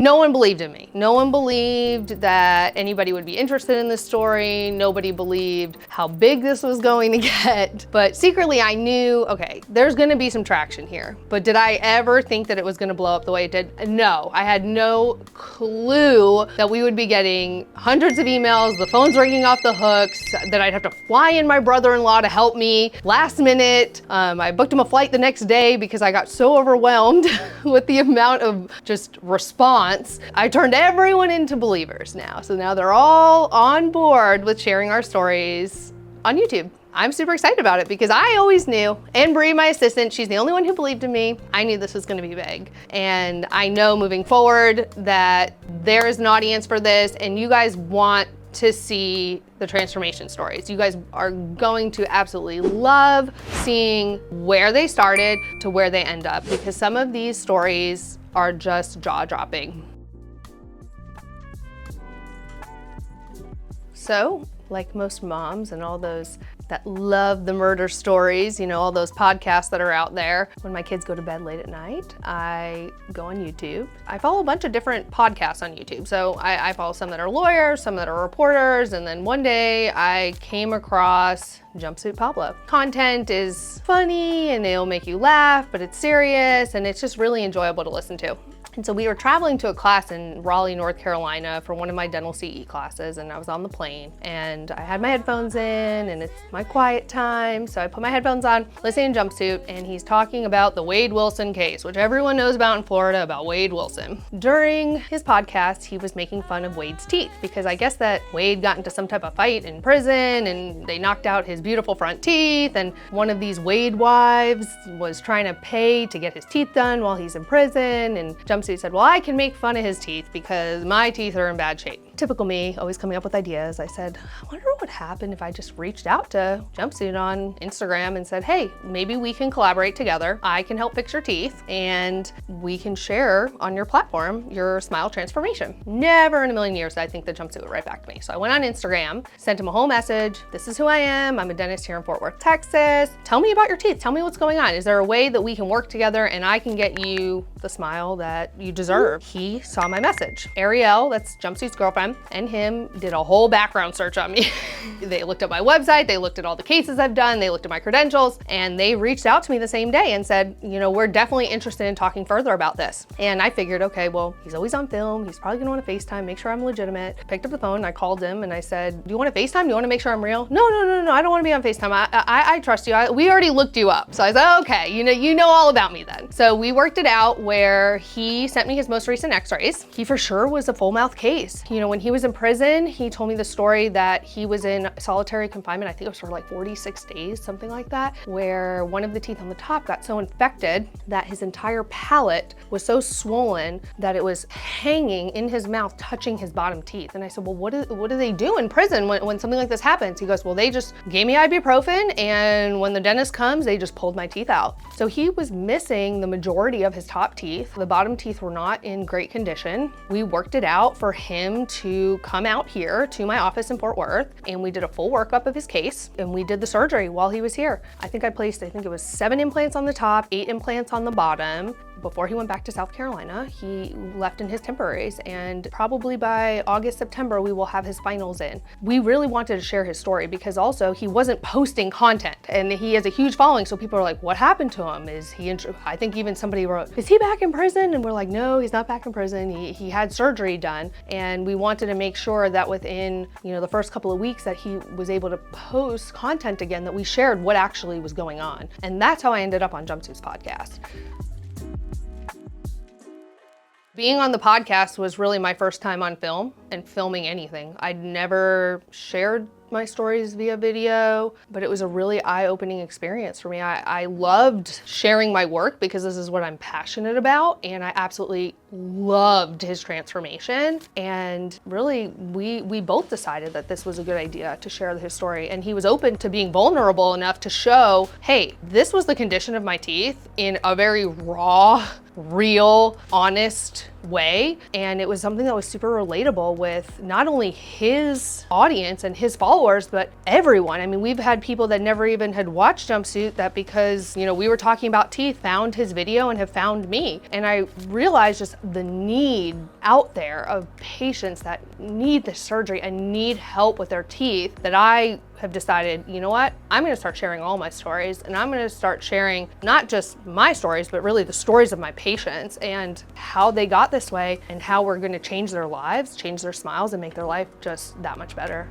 No one believed in me. No one believed that anybody would be interested in this story. Nobody believed how big this was going to get. But secretly I knew, okay, there's gonna be some traction here. But did I ever think that it was gonna blow up the way it did? No, I had no clue that we would be getting hundreds of emails, the phone's ringing off the hooks, that I'd have to fly in my brother-in-law to help me last minute. I booked him a flight the next day because I got so overwhelmed with the amount of just response. I turned everyone into believers now. So now they're all on board with sharing our stories on YouTube. I'm super excited about it because I always knew, and Bree, my assistant, she's the only one who believed in me. I knew this was gonna be big. And I know moving forward that there is an audience for this and you guys want to see the transformation stories. You guys are going to absolutely love seeing where they started to where they end up, because some of these stories are just jaw-dropping. So, like most moms and all those that love the murder stories, you know, all those podcasts that are out there, when my kids go to bed late at night, I go on YouTube. I follow a bunch of different podcasts on YouTube. So I follow some that are lawyers, some that are reporters, and then one day I came across Jumpsuit Pablo. Content is funny and it'll make you laugh, but it's serious and it's just really enjoyable to listen to. And so we were traveling to a class in Raleigh, North Carolina for one of my dental CE classes, and I was on the plane and I had my headphones in and it's my quiet time. So I put my headphones on, listening to Jumpsuit, and he's talking about the Wade Wilson case, which everyone knows about in Florida, about Wade Wilson. During his podcast, he was making fun of Wade's teeth because I guess that Wade got into some type of fight in prison and they knocked out his beautiful front teeth, and one of these Wade wives was trying to pay to get his teeth done while he's in prison, and Jumpsuit said, well, I can make fun of his teeth because my teeth are in bad shape. Typical me, always coming up with ideas. I said, I wonder what would happen if I just reached out to Jumpsuit on Instagram and said, hey, maybe we can collaborate together. I can help fix your teeth and we can share on your platform your smile transformation. Never in a million years did I think that Jumpsuit would write back to me. So I went on Instagram, sent him a whole message. This is who I am. I'm a dentist here in Fort Worth, Texas. Tell me about your teeth. Tell me what's going on. Is there a way that we can work together and I can get you the smile that you deserve? He saw my message. Ariel, that's Jumpsuit's girlfriend, and him did a whole background search on me. They looked at my website, they looked at all the cases I've done, they looked at my credentials, and they reached out to me the same day and said, you know, we're definitely interested in talking further about this. And I figured, okay, well, he's always on film, he's probably gonna wanna FaceTime, make sure I'm legitimate. Picked up the phone, I called him and I said, do you wanna FaceTime? Do you wanna make sure I'm real? No, I don't wanna be on FaceTime. I trust you, we already looked you up. So I said, okay, you know all about me then. So we worked it out where he sent me his most recent x-rays. He for sure was a full mouth case. You know, when he was in prison, he told me the story that he was in solitary confinement, I think it was for like 46 days, something like that, where one of the teeth on the top got so infected that his entire palate was so swollen that it was hanging in his mouth, touching his bottom teeth. And I said, well, what do they do in prison when something like this happens? He goes, well, they just gave me ibuprofen, and when the dentist comes, they just pulled my teeth out. So he was missing the majority of his top teeth. The bottom teeth were not in great condition. We worked it out for him to come out here to my office in Fort Worth, and we did a full workup of his case, and we did the surgery while he was here. I think it was 7 implants on the top, 8 implants on the bottom. Before he went back to South Carolina, he left in his temporaries, and probably by August, September, we will have his finals in. We really wanted to share his story because also he wasn't posting content, and he has a huge following, so people are like, what happened to him? I think even somebody wrote, is he back in prison? And we're like, no, he's not back in prison. He had surgery done, and we wanted to make sure that within, you know, the first couple of weeks that he was able to post content again, that we shared what actually was going on. And that's how I ended up on Jumpsuit's podcast. Being on the podcast was really my first time on film and filming anything. I'd never shared my stories via video, but it was a really eye-opening experience for me. I loved sharing my work because this is what I'm passionate about, and I absolutely loved his transformation. And really, we both decided that this was a good idea to share his story, and he was open to being vulnerable enough to show, hey, this was the condition of my teeth in a very raw, real, honest way. And it was something that was super relatable with not only his audience and his followers, followers, but everyone. I mean, we've had people that never even had watched Jumpsuit that because, you know, we were talking about teeth, found his video and have found me. And I realized just the need out there of patients that need this surgery and need help with their teeth, that I have decided, you know what, I'm gonna start sharing all my stories, and I'm gonna start sharing not just my stories, but really the stories of my patients and how they got this way and how we're gonna change their lives, change their smiles, and make their life just that much better.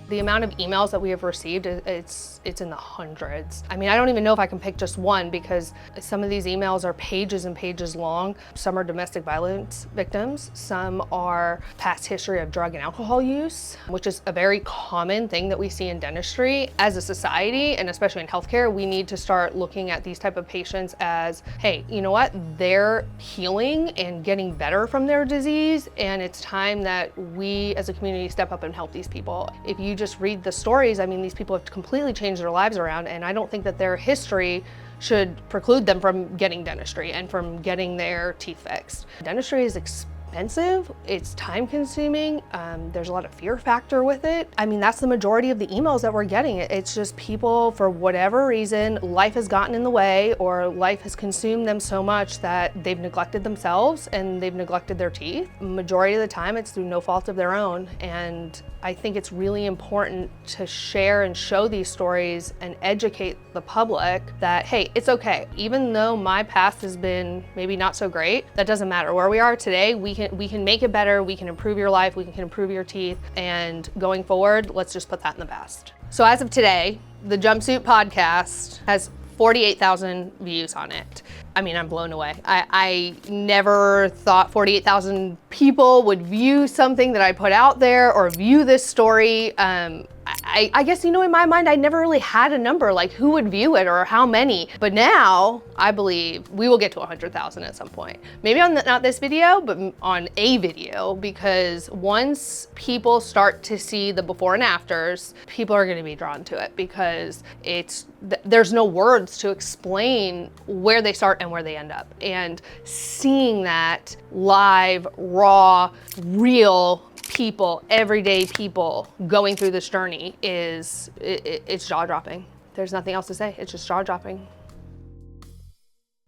The amount of emails that we have received, it's in the hundreds. I mean, I don't even know if I can pick just one, because some of these emails are pages and pages long. Some are domestic violence victims. Some are past history of drug and alcohol use, which is a very common thing that we see in dentistry. As a society, and especially in healthcare, we need to start looking at these type of patients as, hey, you know what? They're healing and getting better from their disease, and it's time that we as a community step up and help these people. If you just read the stories, I mean, these people have completely changed their lives around, and I don't think that their history should preclude them from getting dentistry and from getting their teeth fixed. Dentistry is expensive, it's time consuming, there's a lot of fear factor with it. I mean, that's the majority of the emails that we're getting. It's just people, for whatever reason, life has gotten in the way, or life has consumed them so much that they've neglected themselves and they've neglected their teeth. Majority of the time, it's through no fault of their own. And I think it's really important to share and show these stories and educate the public that, hey, it's okay. Even though my past has been maybe not so great, that doesn't matter. Where we are today, we can make it better, we can improve your life, we can improve your teeth, and going forward, let's just put that in the past. So as of today, the Jumpsuit podcast has 48,000 views on it. I mean, I'm blown away. I never thought 48,000 people would view something that I put out there or view this story. I guess, you know, in my mind, I never really had a number, like who would view it or how many. But now I believe we will get to 100,000 at some point. Maybe on not this video, but on a video, because once people start to see the before and afters, people are gonna be drawn to it, because there's no words to explain where they start and where they end up. And seeing that live, raw, real people, everyday people going through this journey it's jaw-dropping. There's nothing else to say. It's just jaw-dropping.